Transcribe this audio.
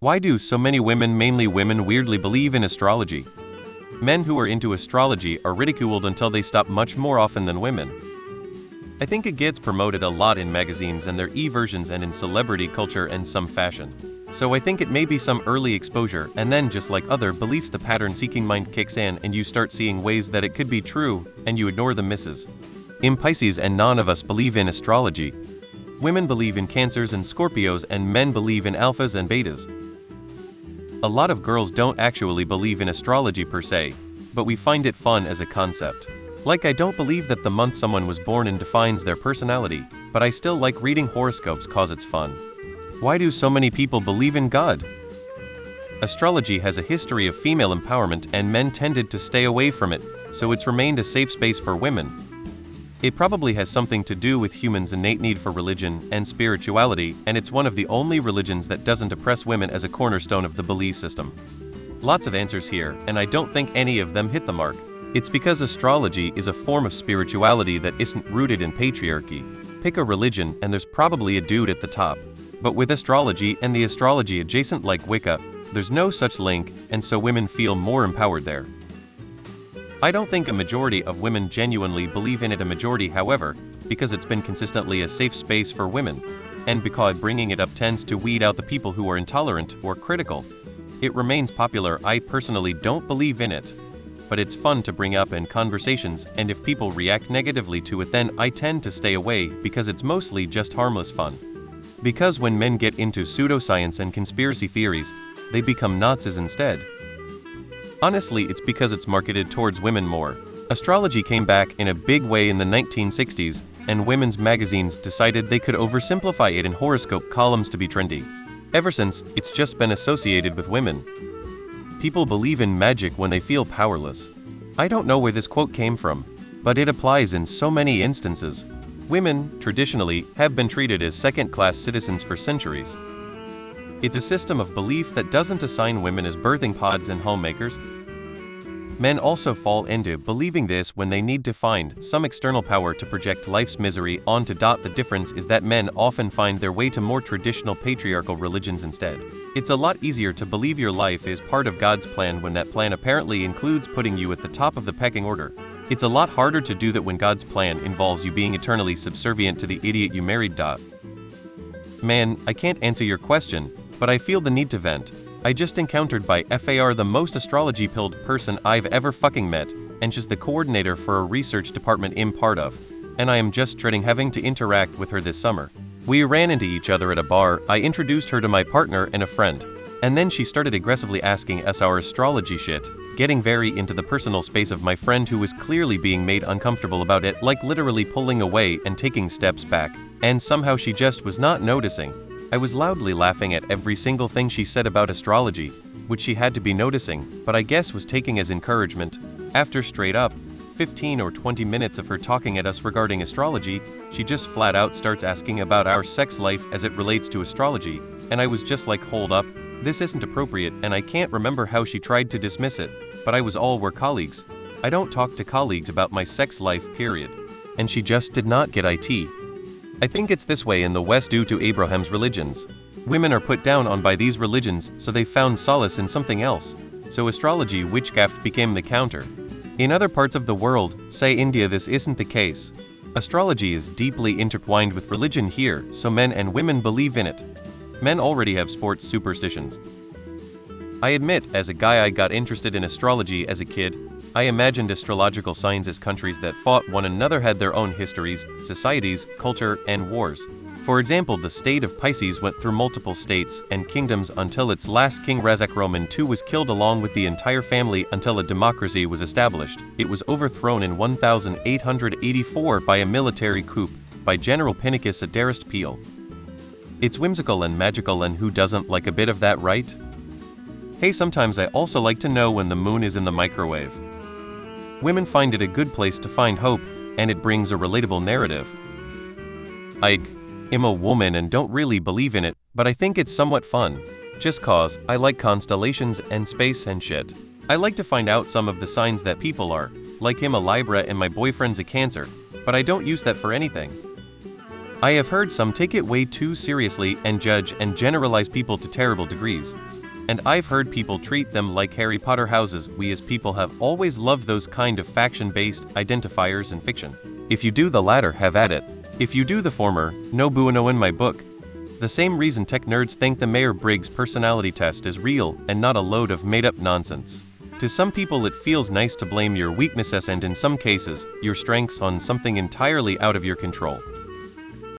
Why do so many women, mainly women, weirdly believe in astrology? Men who are into astrology are ridiculed until they stop much more often than women. I think it gets promoted a lot in magazines and their e-versions and in celebrity culture and some fashion. So I think it may be some early exposure, and then just like other beliefs, the pattern-seeking mind kicks in and you start seeing ways that it could be true, and you ignore the misses. In Pisces, and none of us believe in astrology. Women believe in Cancers and Scorpios, and men believe in alphas and betas. A lot of girls don't actually believe in astrology per se, but we find it fun as a concept. Like, I don't believe that the month someone was born in defines their personality, but I still like reading horoscopes cause it's fun. Why do so many people believe in God? Astrology has a history of female empowerment and men tended to stay away from it, so it's remained a safe space for women. It probably has something to do with humans' innate need for religion and spirituality, and it's one of the only religions that doesn't oppress women as a cornerstone of the belief system. Lots of answers here, and I don't think any of them hit the mark. It's because astrology is a form of spirituality that isn't rooted in patriarchy. Pick a religion and there's probably a dude at the top. But with astrology and the astrology adjacent like Wicca, there's no such link, and so women feel more empowered there. I don't think a majority of women genuinely believe in it, a majority, however, because it's been consistently a safe space for women, and because bringing it up tends to weed out the people who are intolerant or critical. It remains popular. I personally don't believe in it, but it's fun to bring up in conversations, and if people react negatively to it, then I tend to stay away because it's mostly just harmless fun. Because when men get into pseudoscience and conspiracy theories, they become Nazis instead. Honestly, it's because it's marketed towards women more. Astrology came back in a big way in the 1960s, and women's magazines decided they could oversimplify it in horoscope columns to be trendy. Ever since, it's just been associated with women. People believe in magic when they feel powerless. I don't know where this quote came from, but it applies in so many instances. Women, traditionally, have been treated as second-class citizens for centuries. It's a system of belief that doesn't assign women as birthing pods and homemakers. Men also fall into believing this when they need to find some external power to project life's misery onto. The difference is that men often find their way to more traditional patriarchal religions instead. It's a lot easier to believe your life is part of God's plan when that plan apparently includes putting you at the top of the pecking order. It's a lot harder to do that when God's plan involves you being eternally subservient to the idiot you married. Man, I can't answer your question, but I feel the need to vent. I just encountered by FAR the most astrology-pilled person I've ever fucking met, and she's the coordinator for a research department I'm part of, and I am just dreading having to interact with her this summer. We ran into each other at a bar. I introduced her to my partner and a friend, and then she started aggressively asking us our astrology shit, getting very into the personal space of my friend who was clearly being made uncomfortable about it, like literally pulling away and taking steps back, and somehow she just was not noticing. I was loudly laughing at every single thing she said about astrology, which she had to be noticing, but I guess was taking as encouragement. After straight up 15 or 20 minutes of her talking at us regarding astrology, she just flat out starts asking about our sex life as it relates to astrology, and I was just like, hold up, this isn't appropriate, and I can't remember how she tried to dismiss it, but I was all, we're colleagues. I don't talk to colleagues about my sex life, period. And she just did not get it. I think it's this way in the West due to Abraham's religions. Women are put down on by these religions, so they found solace in something else. So astrology, witchcraft, became the counter. In other parts of the world, say India, this isn't the case. Astrology is deeply intertwined with religion here, so men and women believe in it. Men already have sports superstitions. I admit, as a guy, I got interested in astrology as a kid. I imagined astrological signs as countries that fought one another had their own histories, societies, culture, and wars. For example, the state of Pisces went through multiple states and kingdoms until its last king, Razak Roman II, was killed along with the entire family until a democracy was established. It was overthrown in 1884 by a military coup by General Pinicus Adarist Peel. It's whimsical and magical, and who doesn't like a bit of that, right? Hey, sometimes I also like to know when the moon is in the microwave. Women find it a good place to find hope, and it brings a relatable narrative. I am a woman and don't really believe in it, but I think it's somewhat fun. Just cause I like constellations and space and shit. I like to find out some of the signs that people are, like him a Libra and my boyfriend's a Cancer, but I don't use that for anything. I have heard some take it way too seriously and judge and generalize people to terrible degrees. And I've heard people treat them like Harry Potter houses. We as people have always loved those kind of faction-based identifiers in fiction. If you do the latter, have at it. If you do the former, no bueno in my book. The same reason tech nerds think the Myers-Briggs personality test is real and not a load of made-up nonsense. To some people it feels nice to blame your weaknesses and in some cases, your strengths on something entirely out of your control.